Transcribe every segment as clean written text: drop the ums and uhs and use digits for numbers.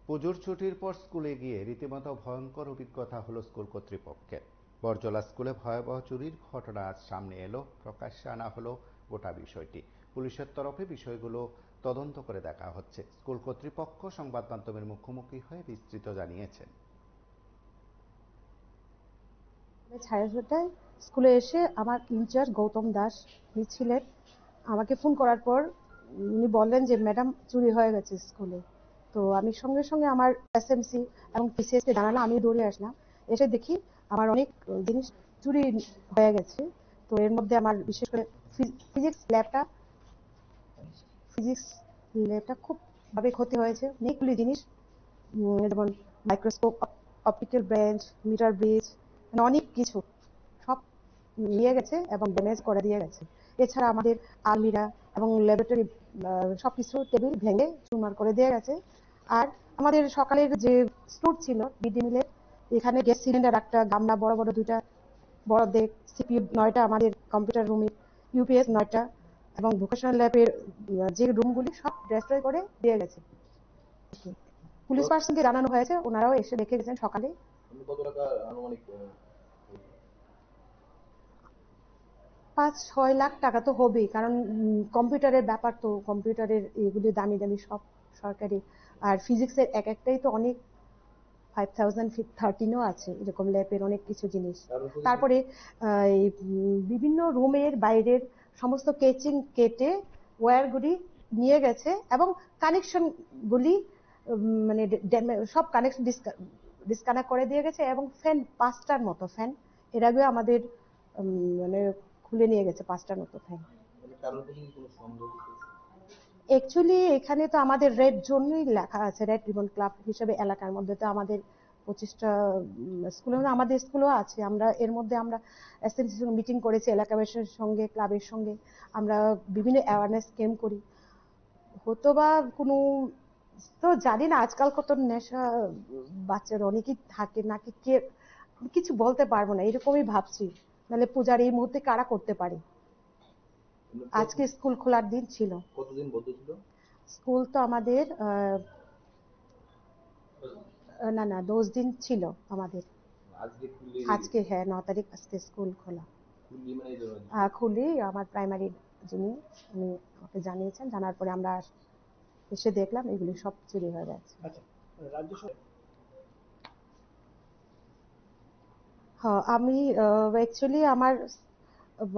পুজোর ছুটির পর স্কুলে গিয়ে রীতিমতো ভয়ঙ্কর অভিজ্ঞতা হলো স্কুল কর্তৃপক্ষের। বরজলা স্কুলে ভয়াবহ চুরির ঘটনা আজ সামনে এলো, প্রকাশ্যে আনা হলো গোটা বিষয়টি। পুলিশের তরফে বিষয়গুলো তদন্ত করে দেখা হচ্ছে। স্কুল কর্তৃপক্ষ সংবাদ মাধ্যমের মুখোমুখি হয়ে বিস্তৃত জানিয়েছেন। সাড়ে 6টায় স্কুলে এসে আমার ইনচার্জ গৌতম দাস ছিলেন। আমাকে ফোন করার পর উনি বললেন যে ম্যাডাম চুরি হয়ে গেছে স্কুলে। তো আমি সঙ্গে সঙ্গে আমার এসএমসি এবং পিসিএস কে জানালাম। আমি দৌড়ে আসলাম, এসে দেখি আমার অনেক জিনিস চুরি হয়ে গেছে। তো এর মধ্যে আমার বিশেষ করে ফিজিক্স ল্যাবটা খুব ভাবে ক্ষতি হয়েছে। অনেকগুলি জিনিস যেমন microscope, optical bench, metre bridge, অনেক কিছু সব নিয়ে গেছে এবং ড্যামেজ করে দিয়ে গেছে। এছাড়া আমাদের আলমিরা এবং ল্যাবরেটরি সবকিছু টেবিল ভেঙে চুরমার করে দিয়ে গেছে। আর আমাদের সকালের যে স্টোর ছিল মিড ডে মিলের, এখানে গ্যাস সিলিন্ডার একটা, গামলা বড় বড় দুইটা, বড় দেখ সিপিইউ 9টা, আমাদের কম্পিউটার রুমে ইউপিএস 9টা এবং ভোকেশনাল ল্যাবের যে রুমগুলি সব ডেস্ট্রয় করে দিয়ে গেছে। পুলিশ পার্সনকে জানানো হয়েছে, ওনারাও এসে দেখে গেছেন সকালে। কত টাকা আনুমানিক? 5-6 লাখ টাকা তো হবেই, কারণ কম্পিউটারের ব্যাপার, তো কম্পিউটারের এগুলি দামি দামি সব সরকারি। আর ফিজিক্সের এক একটাই তো অনেক 5013ও আছে, এরকম ল্যাবের অনেক কিছু জিনিস। তারপরে বিভিন্ন রুমের বাইরের সমস্ত কেচিং কেটে ওয়্যারগুলি নিয়ে গেছে এবং কানেকশন গুলি মানে সব কানেকশন ডিসকানেক্ট করে দিয়ে গেছে। এবং ফ্যান 5টার মতো ফ্যান এর আগে আমাদের মানে খুলে নিয়ে গেছে, 5টার মতো ফ্যান। অ্যাকচুয়ালি এখানে তো আমাদের রেড জোনই লেখা আছে, রেড রিবন ক্লাব হিসেবে এলাকার মধ্যে তো আমাদের 25টা স্কুলে, আমাদের স্কুলও আছে। আমরা এর মধ্যে আমরা এসএমসির সঙ্গে মিটিং করেছি, এলাকাবাসীর সঙ্গে, ক্লাবের সঙ্গে আমরা বিভিন্ন অ্যাওয়ারনেস ক্যাম্প করি। হতো বা কোনো, তো জানি না আজকাল কত নেশা বাচ্চার অনেকেই থাকে নাকি, কে কিছু বলতে পারবো না, এরকমই ভাবছি। নাহলে পূজার এই মুহূর্তে কারা করতে পারে। আজকে স্কুল খোলার দিন ছিল। কতদিন বন্ধ ছিল স্কুল? তো আমাদের না 10 দিন ছিল আমাদের। আজকে হ্যাঁ 9 তারিখ, আজকে স্কুল খোলা। খুলি আমার প্রাইমারি যিনি উনি আমাকে জানিয়েছেন, জানার পরে আমরা এসে দেখলাম এগুলি সব চুরি হয়ে গেছে। হ্যাঁ, আমি অ্যাকচুয়ালি আমার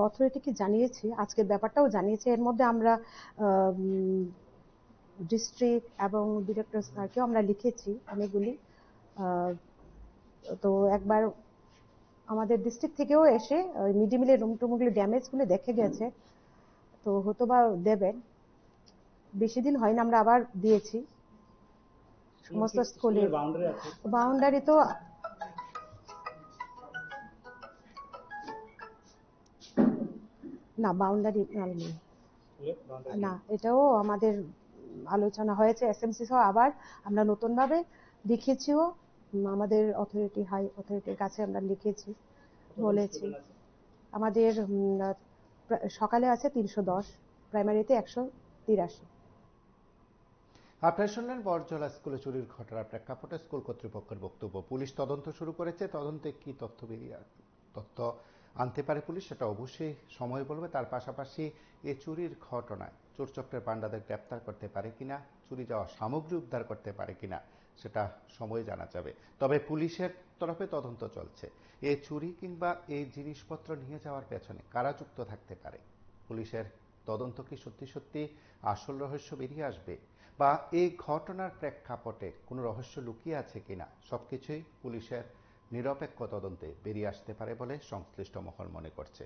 অথরিটিকে জানিয়েছি, আজকের ব্যাপারটাও জানিয়েছি। এর মধ্যে আমরা ডিস্ট্রিক্ট এবং ডিরেক্টর স্যারকেও আমরা লিখেছি অনেকগুলি। তো একবার আমাদের ডিস্ট্রিক্ট থেকেও এসে মিড ডে মিলের রুম টুমগুলি ড্যামেজগুলো দেখে গেছে, তো হয়তো বা দেবেন। বেশি দিন হয়নি, আমরা আবার দিয়েছি সমস্ত স্কুলে। বাউন্ডারি তো না, বাউন্ডারি নেই না, এটাও আমাদের আলোচনা হয়েছে এসএমসি সহ। আবার আমরা নতুন ভাবে লিখেছিও, আমাদের অথরিটি, হাই অথরিটির কাছে আমরা লিখেছি, বলেছি। আমাদের সকালে আছে 310, প্রাইমারিতে 183। আপনারা শুনলেন বরজলা স্কুলে চুরির ঘটনার প্রেক্ষাপটে স্কুল কর্তৃপক্ষের বক্তব্য। পুলিশ তদন্ত শুরু করেছে, তদন্তে কি তথ্য আনতে পারে পুলিশ সেটা অবশ্যই সময় বলবে। তার পাশাপাশি এই চুরির ঘটনায় চোরচক্রের পাণ্ডাদের গ্রেপ্তার করতে পারে কিনা, চুরি যাওয়া সামগ্রী উদ্ধার করতে পারে কিনা সেটা সময় জানা যাবে। তবে পুলিশের তরফে তদন্ত চলছে। এই চুরি কিংবা এই জিনিসপত্র নিয়ে যাওয়ার পেছনে কারা যুক্ত থাকতে পারে, পুলিশের তদন্ত কি সত্যি সত্যি আসল রহস্য বেরিয়ে আসবে, বা এই ঘটনার প্রেক্ষাপটে কোনো রহস্য লুকিয়ে আছে কিনা, সবকিছুই পুলিশের নিরপেক্ষ তদন্তে বেরিয়ে আসতে পারে বলে সংশ্লিষ্ট মহল মনে করছে।